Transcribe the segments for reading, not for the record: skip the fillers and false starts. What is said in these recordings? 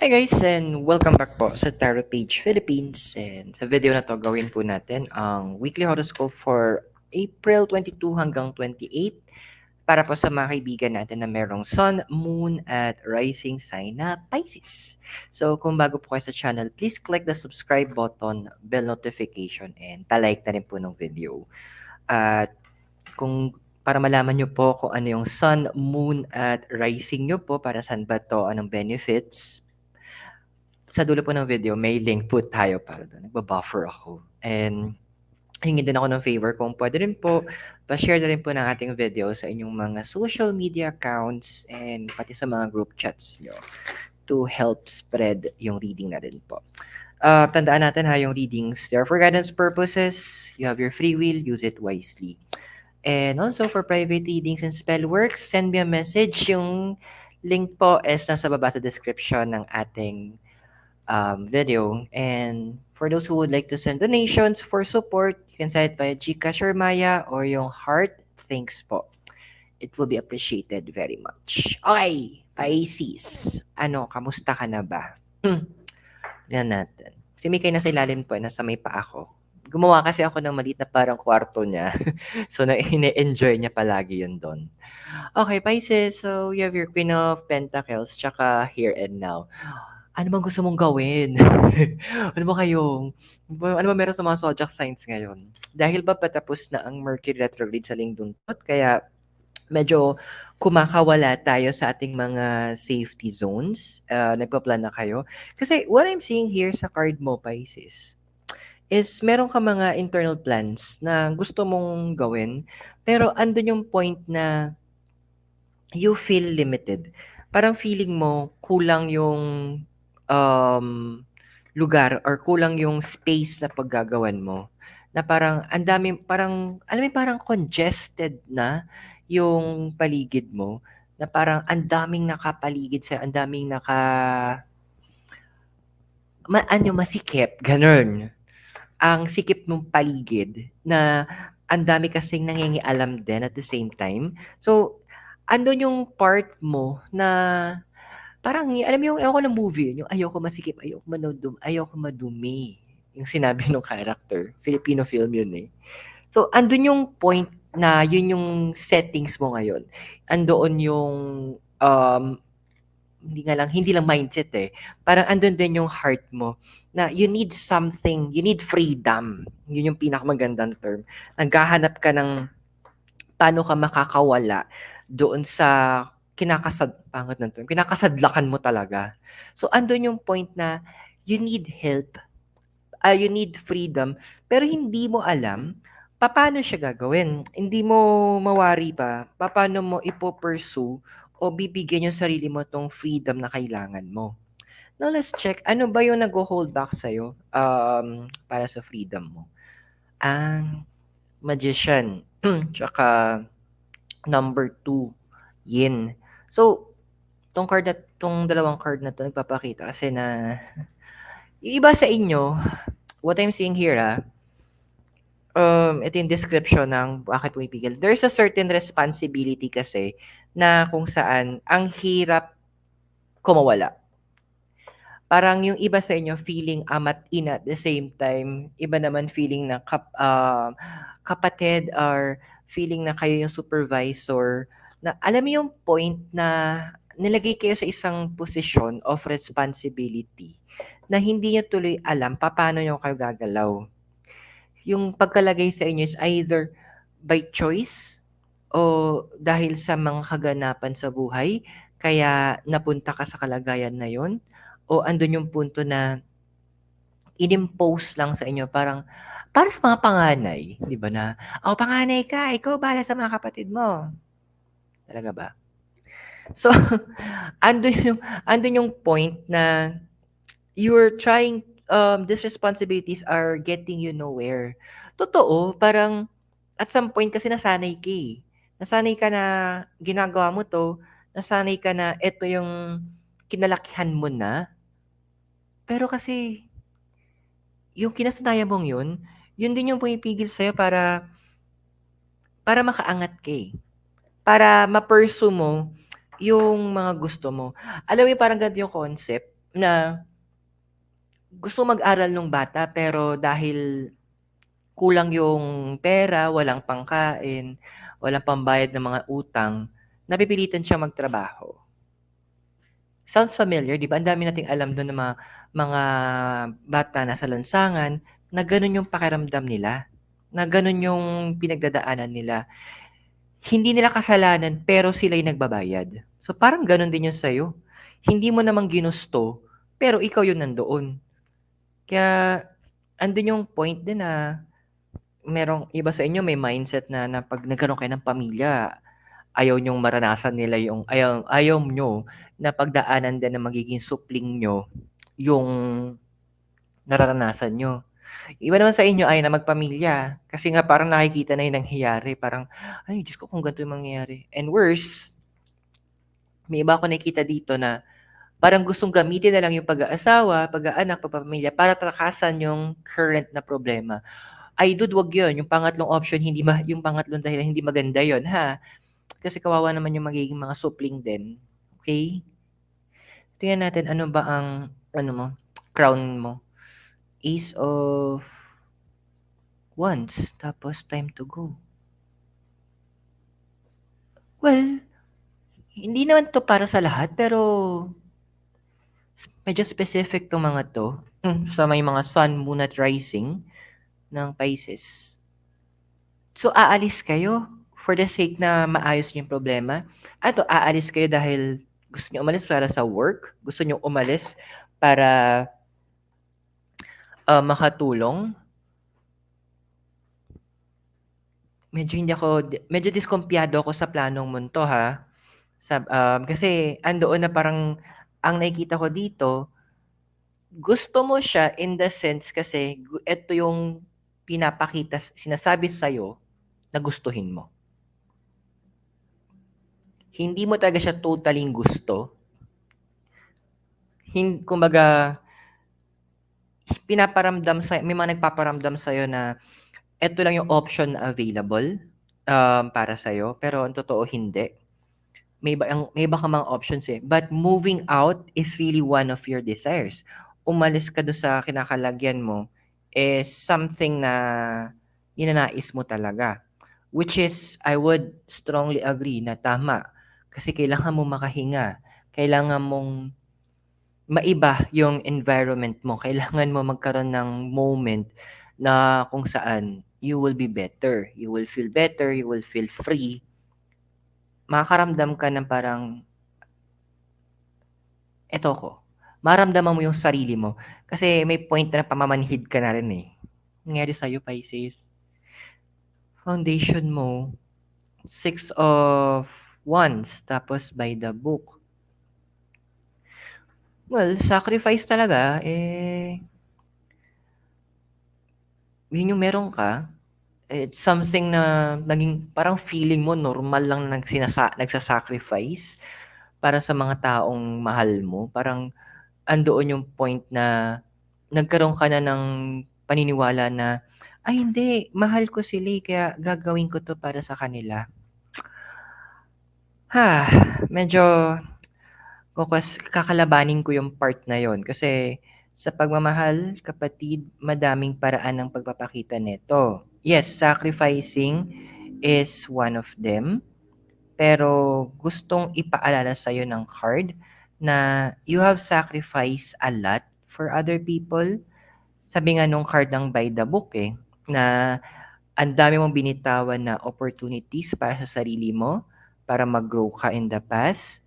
Hi guys and welcome back po sa Tarot Page Philippines, and sa video na to gawin po natin ang weekly horoscope for April 22 hanggang 28 para po sa mga kaibigan natin na merong Sun, Moon at Rising sign na Pisces. So kung bago po kayo sa channel, please click the subscribe button, bell notification, and palike na rin po ng video. At kung para malaman nyo po kung ano yung Sun, Moon at Rising nyo po, para saan ba to, anong benefits, sa dulo po ng video, may link po tayo para doon. Nagbabuffer ako. And hingi din ako ng favor kung pwede rin po, pa-share na rin po ng ating video sa inyong mga social media accounts and pati sa mga group chats nyo to help spread yung reading na rin po. Tandaan natin ha, yung readings, they're for guidance purposes. You have your free will, use it wisely. And also for private readings and spell works, send me a message. Yung link po is nasa baba sa description ng ating video. And for those who would like to send donations for support, you can send it via GCash or Maya or yung heart. Thanks po. It will be appreciated very much. Okay, Pisces. Ano, kamusta ka na ba? Yan natin. Si Mikay nasa ilalim po, nasa may pa ako. Gumawa kasi ako ng maliit na parang kwarto niya. So, ine-enjoy niya palagi yun doon. Okay, Pisces. So, you have your Queen of Pentacles, tsaka Here and Now. Ano bang gusto mong gawin? Ano ba kayong ano ba meron sa mga zodiac signs ngayon? Dahil ba patapos na ang Mercury retrograde sa lingduntot, kaya medyo kumakawala tayo sa ating mga safety zones? Nagpa-plan na kayo? Kasi what I'm seeing here sa card mo, Pisces, is meron ka mga internal plans na gusto mong gawin, pero andun yung point na you feel limited. Parang feeling mo kulang yung um, lugar or kulang yung space na paggagawan mo. Na parang ang dami, parang alam mo yung parang congested na yung paligid mo. Na parang ang daming nakapaligid sa, ang daming masikip, ganun. Ang sikip ng paligid na ang dami kasing nangingialam din at the same time. So, andun yung part mo na parang alam mo yung ayoko ng movie, yung ayoko masikip, ayoko madumi. Yung sinabi ng character. Filipino film yun eh. So, andun yung point na yun yung settings mo ngayon. Andoon yung hindi lang mindset eh. Parang andun din yung heart mo na you need something, you need freedom. Yun yung pinakamagandang term. Naghahanap ka ng paano ka makakawala doon sa pangat ng term, kinakasadlakan mo talaga. So, andun yung point na you need help, you need freedom, pero hindi mo alam paano siya gagawin. Hindi mo mawari pa paano mo ipo-pursue o bibigyan yung sarili mo tong freedom na kailangan mo. Now, let's check. Ano ba yung nag-hold back sa'yo para sa freedom mo? Ang Magician. Tsaka number 2, Yin. So, tong dalawang card na to nagpapakita kasi na yung iba sa inyo, what I'm seeing here ito yung description ng bakit pumipigil. There's a certain responsibility kasi na kung saan ang hirap kumawala. Parang yung iba sa inyo feeling ama't ina at the same time, iba naman feeling na kapatid or feeling na kayo yung supervisor, na alam mo yung point na nilagay kayo sa isang position of responsibility na hindi niyo tuloy alam paano niyo kayo gagalaw. Yung pagkalagay sa inyo is either by choice o dahil sa mga kaganapan sa buhay, kaya napunta ka sa kalagayan na yon, o andun yung punto na inimpose lang sa inyo, parang para sa mga panganay, 'di ba na, "Oh, panganay ka, ikaw bahala sa mga kapatid mo." Talaga ba? So, andun yung point na you're trying, these responsibilities are getting you nowhere. Totoo, parang at some point kasi nasanay ka, eh. Nasanay ka na ginagawa mo 'to, nasanay ka na eto yung kinalakihan mo na, pero kasi yung kinasanayan mong yun din yung pumipigil sa'yo para makaangat ka, eh. Para ma-pursue mo yung mga gusto mo. Alam mo yung parang ganito yung concept, na gusto mag-aral nung bata pero dahil kulang yung pera, walang pangkain, walang pambayad ng mga utang, napipilitan siyang magtrabaho. Sounds familiar, 'di ba? Ang dami nating alam dun na mga bata nasa lansangan na gano'n yung pakiramdam nila, na gano'n yung pinagdadaanan nila. Hindi nila kasalanan pero sila yung nagbabayad. So, parang gano'n din yun sa'yo. Hindi mo naman ginusto, pero ikaw yung nandoon. Kaya andun yung point din na merong iba sa inyo may mindset na 'pag nagkaroon kayo ng pamilya, ayaw niyong maranasan nila yung ayaw niyo na pagdaanan din na magiging supling niyo yung nararanasan niyo. Iba naman sa inyo ayaw na magpamilya kasi nga parang nakikita na yung nangyayari parang, "Ay Diyos ko kung ganito yung mangyayari." And worse, may iba akong nakikita dito na parang gustong gamitin na lang yung pag-aasawa, pag-aanak, pagpapamilya para takasan yung current na problema. Ay dude, wag yun. Yung pangatlong option, hindi yung pangatlong dahilan, hindi maganda yun, ha? Kasi kawawa naman yung magiging mga supling din. Okay? Tingnan natin ano ba ang, ano mo, crown mo. Ace of Wands. Tapos time to go. Well, hindi naman to para sa lahat, pero medyo specific to mga to. Sa may mga sun, moon at rising ng Pisces. So, aalis kayo for the sake na maayos niyo yung problema? Ato, aalis kayo dahil gusto niyo umalis para sa work? Gusto niyo umalis para makatulong? Medyo diskumpiyado ako sa planong mo 'to, ha. Kasi andoon na parang ang nakikita ko dito, gusto mo siya in the sense kasi eto yung sinasabi sa'yo na gustuhin mo. Hindi mo talaga siya totally gusto. Kumbaga, may mga nagpaparamdam sa'yo na eto lang yung option na available, para sa'yo, pero ang totoo hindi. May iba kang mga options, eh. But moving out is really one of your desires. Umalis ka dun sa kinakalagyan mo is something na ninanais mo talaga. Which is, I would strongly agree na tama. Kasi kailangan mong makahinga. Kailangan mong maiba yung environment mo. Kailangan mo magkaroon ng moment na kung saan you will be better. You will feel better, you will feel free. Makakaramdam ka ng parang, eto ko, maramdaman mo yung sarili mo. Kasi may point na pamamanhid ka na rin eh. Nangyari sa'yo, Pisces. Foundation mo, Six of Wands, tapos by the book. Well, sacrifice talaga, yun yung meron ka. It's something na naging parang feeling mo normal lang na nagsa-sacrifice para sa mga taong mahal mo. Parang andoon yung point na nagkaroon ka na ng paniniwala na, "Ay hindi, mahal ko sila, kaya gagawin ko 'to para sa kanila." Medyo kakalabanin ko yung part na yon kasi sa pagmamahal, kapatid, madaming paraan ng pagpapakita nito. Yes, sacrificing is one of them, pero gustong ipaalala sa'yo ng card na you have sacrificed a lot for other people. Sabi nga nung card ng by the book, na ang dami mong binitawan na opportunities para sa sarili mo, para mag-grow ka in the past.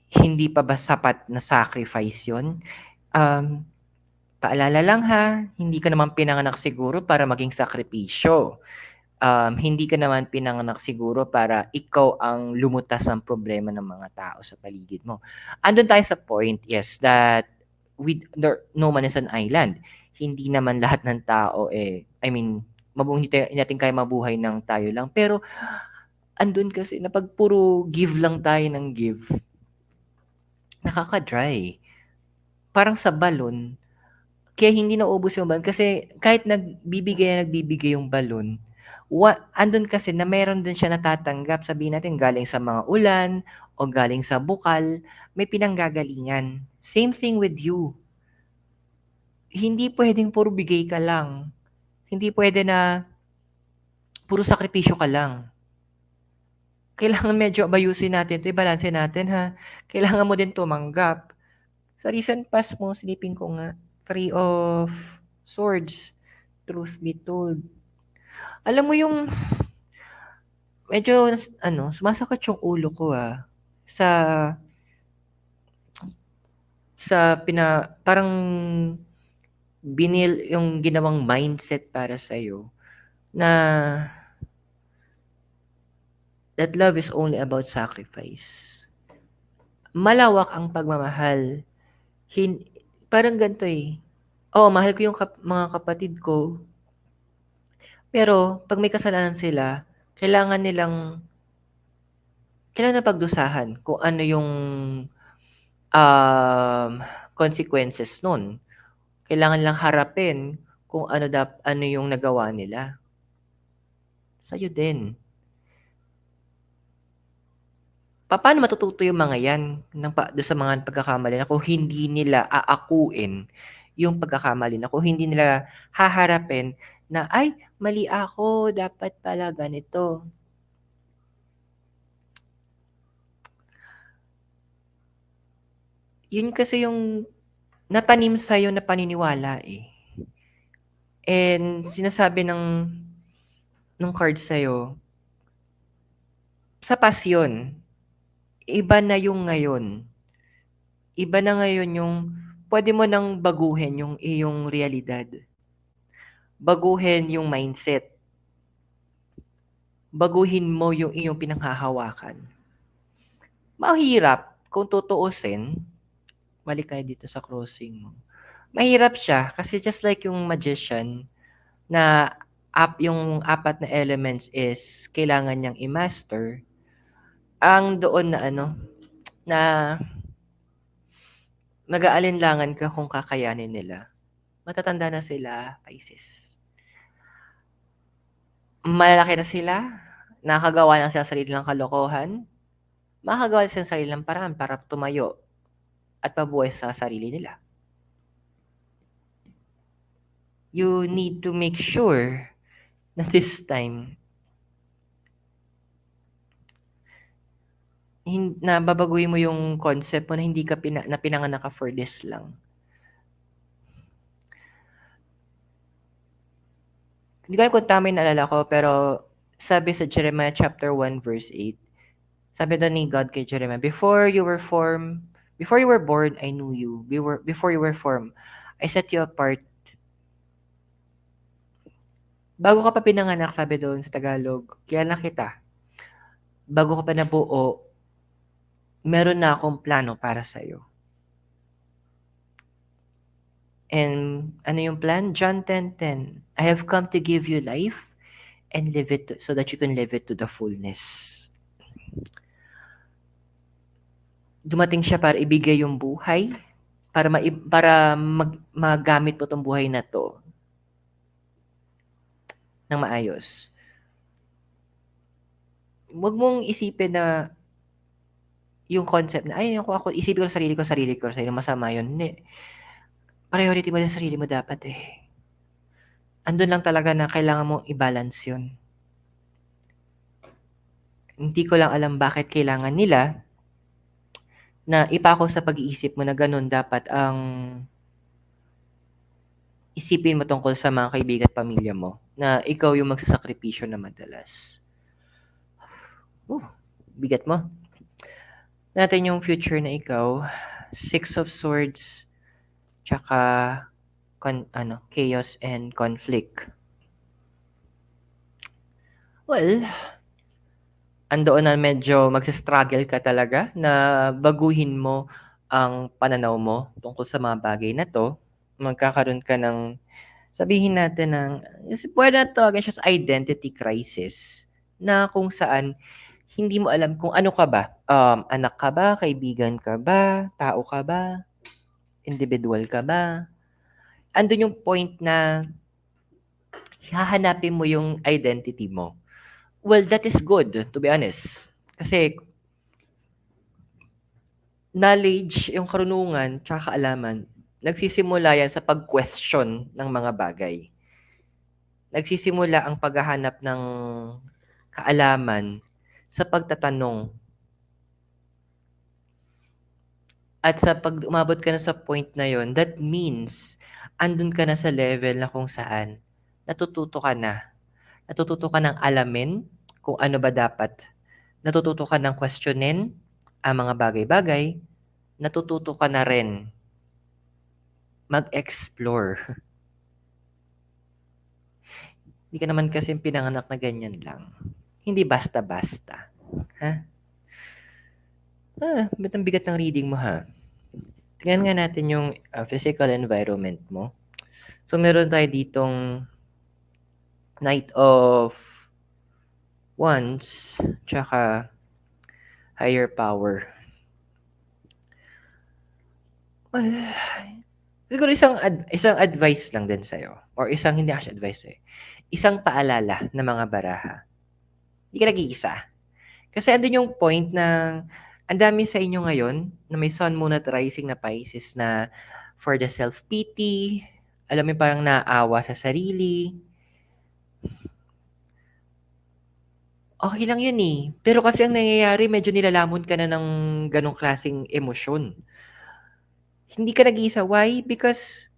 Hindi pa ba sapat na sacrifice 'yun? Um, Paalala lang, ha, hindi ka naman pinanganak siguro para maging sakripisyo. Hindi ka naman pinanganak siguro para ikaw ang lumutas ng problema ng mga tao sa paligid mo. Andun tayo sa point, yes, that no man is an island. Hindi naman lahat ng tao, I mean, hindi natin kaya mabuhay ng tayo lang. Pero andun kasi na 'pag puro give lang tayo ng give, nakaka-dry. Parang sa balon, kaya hindi naubos yung balon kasi kahit nagbibigay yung balon, andun kasi na meron din siya natatanggap, sabihin natin galing sa mga ulan o galing sa bukal, may pinanggagalingan. Same thing with you. Hindi pwedeng puro bigay ka lang. Hindi pwede na puro sakripisyo ka lang. Kailangan medyo abayusin natin 'to, ibalanse natin, ha. Kailangan mo din tumanggap. Sa recent past mo, silipin ko nga, Three of Swords, truth be told. Alam mo yung medyo sumasakit yung ulo ko, sa parang yung ginawang mindset para sa'yo na that love is only about sacrifice. Malawak ang pagmamahal. Parang ganito, eh. Oo, mahal ko yung mga kapatid ko. Pero 'pag may kasalanan sila, kailangan na pagdusahan kung ano yung, um, consequences nun. Kailangan lang harapin kung ano yung nagawa nila. Sa'yo din. Papaano matututo yung mga 'yan dun sa mga pagkakamali na kung hindi nila aakuin yung pagkakamali na kung hindi nila haharapin na, "Ay, mali ako, dapat pala ganito." Yun kasi yung natanim sa'yo na paniniwala, eh. And sinasabi nung card sa'yo, sa past yun, iba na yung ngayon. Iba na ngayon yung puwede mo nang baguhin yung iyong realidad. Baguhin yung mindset. Baguhin mo yung iyong pinanghahawakan. Mahirap kung tutuusin, balik tayo dito sa crossing mo. Mahirap siya kasi just like yung magician na yung 4 na elements is kailangan niyang i-master, ang doon na na nag-aalinlangan ka kung kakayanin nila. Matatanda na sila, Pisces. Malalaki na sila, nakakagawa na sila ng sarili nilang kalokohan, makakagawa sila ng sarili nilang paraan para tumayo at mabuhay sa sarili nila. You need to make sure na this time na babaguhin mo yung concept mo na hindi ka pinanganak ka for this lang. Hindi ko alam kung tama yung naalala ko, pero sabi sa Jeremiah chapter 1 verse 8, sabi daw ni God kay Jeremiah, before you were born, I knew you. Before you were formed, I set you apart. Bago ka pa pinanganak, sabi doon sa Tagalog, kaya na kita. Bago ka pa nabuo, meron na akong plano para sa'yo. And ano yung plan? John 10:10. I have come to give you life and live it so that you can live it to the fullness. Dumating siya para ibigay yung buhay, para magamit mo tong buhay na to ng maayos. Huwag mong isipin na yung concept na, ay, ako, isipin ko sa sarili ko, masama yun. Hindi. Priority mo din sa sarili mo dapat, eh. Andun lang talaga na kailangan mong i-balance yun. Hindi ko lang alam bakit kailangan nila na ipako sa pag-iisip mo na ganun dapat ang isipin mo tungkol sa mga kaibigan at pamilya mo na ikaw yung magsasakripisyo na madalas. Bigat mo. Natin yung future na ikaw, 6 of Swords, tsaka chaos and conflict. Well, andoon na medyo magsa-struggle ka talaga na baguhin mo ang pananaw mo tungkol sa mga bagay na to. Magkakaroon ka ng, sabihin natin pwede na tawagin siya sa identity crisis na kung saan hindi mo alam kung ano ka ba. Anak ka ba? Kaibigan ka ba? Tao ka ba? Individual ka ba? Andun yung point na hahanapin mo yung identity mo. Well, that is good, to be honest. Kasi knowledge, yung karunungan, tsaka kaalaman, nagsisimula yan sa pag-question ng mga bagay. Nagsisimula ang paghahanap ng kaalaman sa pagtatanong. At sa pag umabot ka na sa point na yon, that means andun ka na sa level na kung saan natututo ka na. Natututo ka ng alamin kung ano ba dapat. Natututo ka ng questionin ang mga bagay-bagay. Natututo ka na rin mag-explore. Hindi ka naman kasi pinanganak na ganyan lang. Hindi basta-basta. Ha? Ba't ang bigat ng reading mo ha? Tingnan nga natin yung physical environment mo. So, meron tayo ditong Knight of Wands, tsaka higher power. Well, siguro isang advice lang din sa'yo. Or isang, hindi actually advice eh. Isang paalala ng mga baraha. Hindi ka nag-iisa. Kasi andun yung point na ang dami sa inyo ngayon na may sun, moon at rising na Pisces na for the self-pity, alam mo parang naawa sa sarili. Okay lang yun eh. Pero kasi ang nangyayari, medyo nilalamon ka na ng ganong klaseng emosyon. Hindi ka nag-iisa. Why? Because,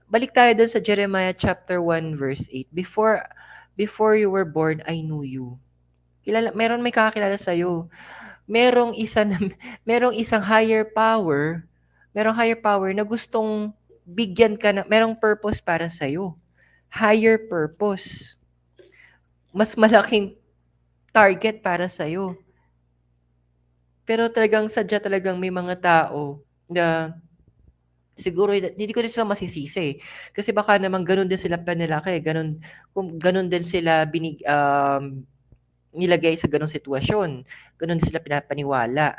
balik tayo dun sa Jeremiah chapter 1 verse 8. Before you were born, I knew you. Meron may kakakilala sa'yo. Merong isa na, merong isang merong higher power na gustong bigyan ka na, merong purpose para sa'yo. Higher purpose. Mas malaking target para sa'yo. Pero talagang sadya talagang may mga tao na siguro hindi ko rin sila masisisi. Kasi baka naman gano'n din sila panlaki, gano'n din sila nilagay sa gano'ng sitwasyon. Gano'n din sila pinapaniwala.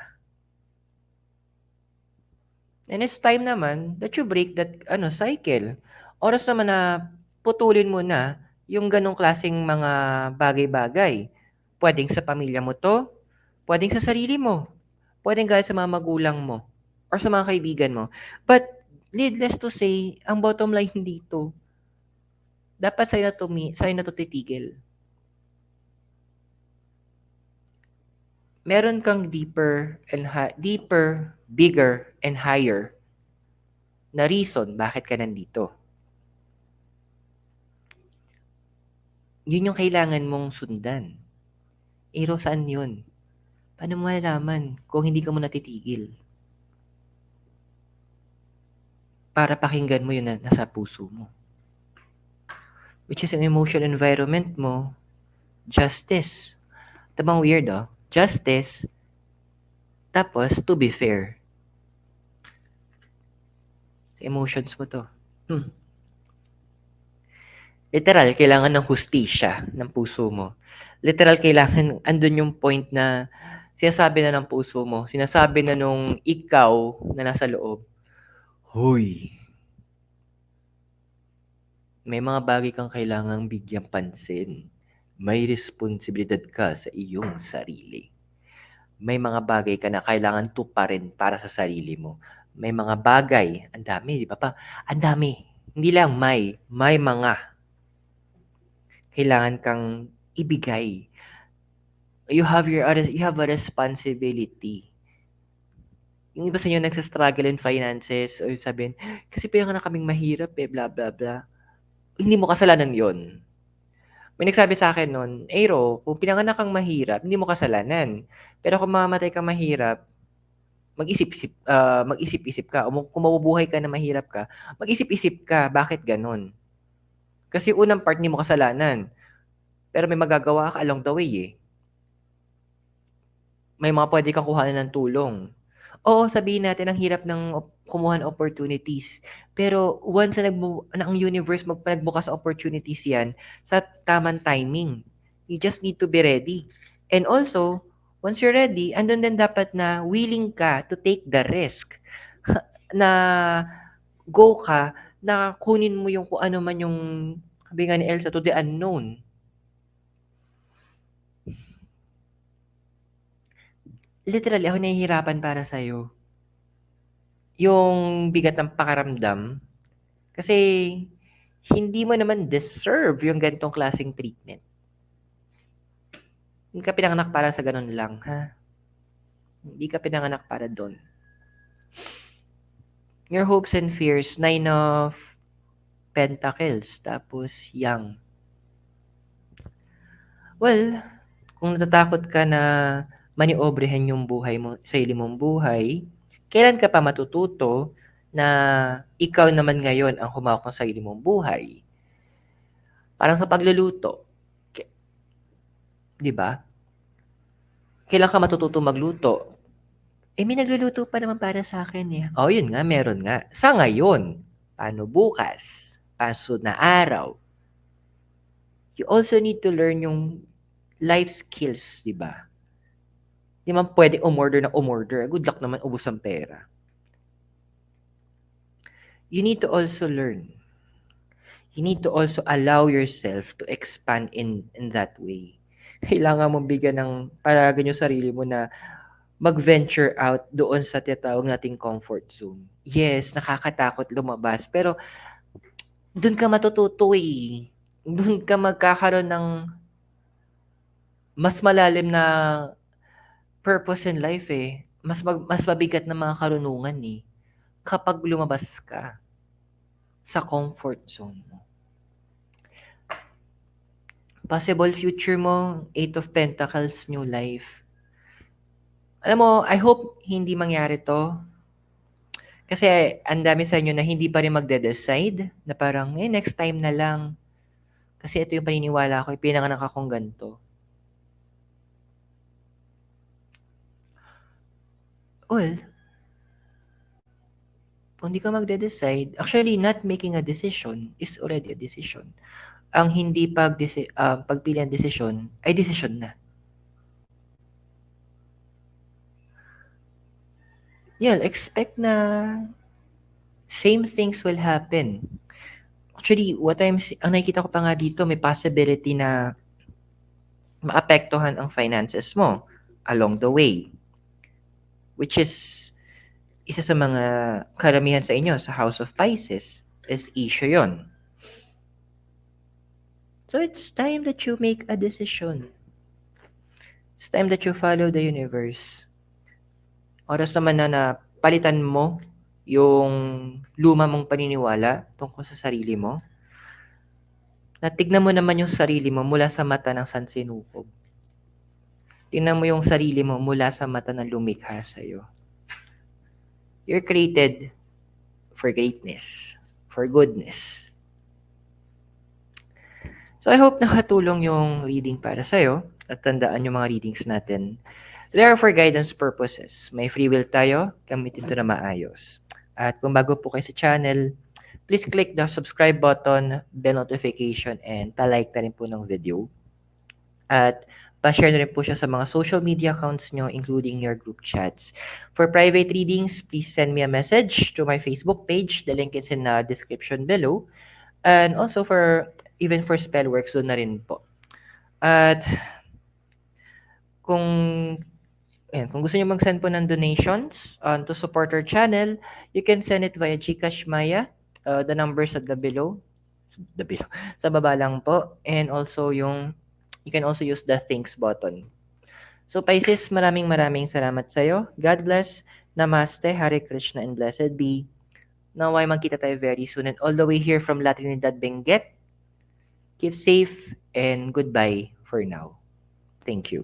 And it's time naman that you break that cycle. Oras naman na putulin mo na yung gano'ng klaseng mga bagay-bagay. Puwedeng sa pamilya mo 'to, puwedeng sa sarili mo, puwedeng galing sa mga magulang mo or sa mga kaibigan mo. But needless to say, ang bottom line dito, dapat sa'yo na 'to titigil. Meron kang deeper, bigger, and higher na reason bakit ka nandito. Yun yung kailangan mong sundan. Pero saan yun? Paano mo malalaman kung hindi ka mo natitigil? Para pakinggan mo yun na nasa puso mo. Which is yung emotional environment mo, justice. Tabang weird oh. Justice, tapos to be fair. Sa emotions mo to. Literal, kailangan ng hustisya ng puso mo. Literal, kailangan, andun yung point na sinasabi na ng puso mo, sinasabi na nung ikaw na nasa loob, Hoy, may mga bagay kang kailangang bigyang pansin. May responsibilidad ka sa iyong sarili. May mga bagay ka na kailangan tuparin para sa sarili mo. May mga bagay, ang dami, di ba pa? Ang dami. Hindi lang may mga kailangan kang ibigay. You have a responsibility. Yung iba sa inyo nagsa-struggle in finances o sabihin, kasi pa na kaming mahirap blah, blah, blah. Hindi mo kasalanan yon. May nagsabi sa akin noon, Aero, kung pinanganak kang mahirap, hindi mo kasalanan. Pero kung mamamatay kang mahirap, mag-isip-isip ka. O kung mabubuhay ka na mahirap ka, mag-isip-isip ka, bakit ganun? Kasi unang part, hindi mo kasalanan. Pero may magagawa ka along the way eh. May mga pwede kang kuhanan ng tulong. Oo, sabihin natin ang hirap ng kumuha ng opportunities. Pero once na ang universe nagbukas opportunities yan sa tamang timing. You just need to be ready. And also, once you're ready, andun din dapat na willing ka to take the risk. Na go ka, na kunin mo yung kung ano man yung sabi nga ni Elsa, to the unknown. Literally, ako nahihirapan para sa'yo. yung bigat ng pakiramdam kasi hindi mo naman deserve yung ganitong klaseng treatment. Hindi ka pinanganak para sa ganun lang, ha? Hindi ka pinanganak para doon. Your hopes and fears, 9 of Pentacles, tapos Young. Well, kung natatakot ka na maniobrehin yung buhay mo, sarili mong buhay, kailan ka pa matututo na ikaw naman ngayon ang humawak ng sarili mong buhay? Parang sa pagluluto, 'di ba? Kailan ka matututo magluto? Eh, may nagluluto pa naman para sa akin eh. Oh, yun nga, meron nga. Sa ngayon, paano bukas? Paano susunod na araw? You also need to learn yung life skills, di ba? Di man pwede umorder na umorder. Good luck naman, ubos ang pera. You need to also learn. You need to also allow yourself to expand in that way. Kailangan mong bigyan ng paragan yung sarili mo na mag-venture out doon sa tinatawag nating comfort zone. Yes, nakakatakot lumabas, pero doon ka matututo eh. Doon ka magkakaroon ng mas malalim na purpose in life eh. Mas mabigat na mga karunungan eh. Kapag lumabas ka sa comfort zone mo. Possible future mo, 8 of Pentacles, new life. Alam mo, I hope hindi mangyari to. Kasi ang dami sa inyo na hindi pa rin magde-decide na parang, next time na lang. Kasi ito yung paniniwala ko, pinanganak akong ganito. Well, kung di ka magde-decide, actually, not making a decision is already a decision. Ang hindi pagpili ng desisyon ay desisyon na. Yeah, expect na same things will happen. Actually, ang nakikita ko pa nga dito, may possibility na maapektuhan ang finances mo along the way. Which is isa sa mga karamihan sa inyo sa House of Pisces is issue yon. So it's time that you make a decision. It's time that you follow the universe. Oras naman na palitan mo yung luma mong paniniwala tungkol sa sarili mo. Natignan mo naman yung sarili mo mula sa mata ng sansinukob. Tingnan mo yung sarili mo mula sa mata ng lumikha sa'yo. You're created for greatness, for goodness. So I hope nakatulong yung reading para sa'yo at tandaan yung mga readings natin. They are for guidance purposes. May free will tayo, gamitin ito na maayos. At kung bago po kayo sa channel, please click the subscribe button, bell notification, and palike na rin po ng video. At pa-share na rin po siya sa mga social media accounts nyo, including your group chats. For private readings, please send me a message to my Facebook page. The link is in the description below. And also even for spellworks, doon na rin po. At kung gusto niyo mag-send po ng donations to support our channel, you can send it via GCash Maya. The numbers at below. Sa baba lang po. And also you can also use the thanks button. So Pisces, maraming salamat sa'yo. God bless. Namaste, Hare Krishna, and blessed be. Naway magkita tayo very soon. And all the way here from La Trinidad, Benguet. Keep safe and goodbye for now. Thank you.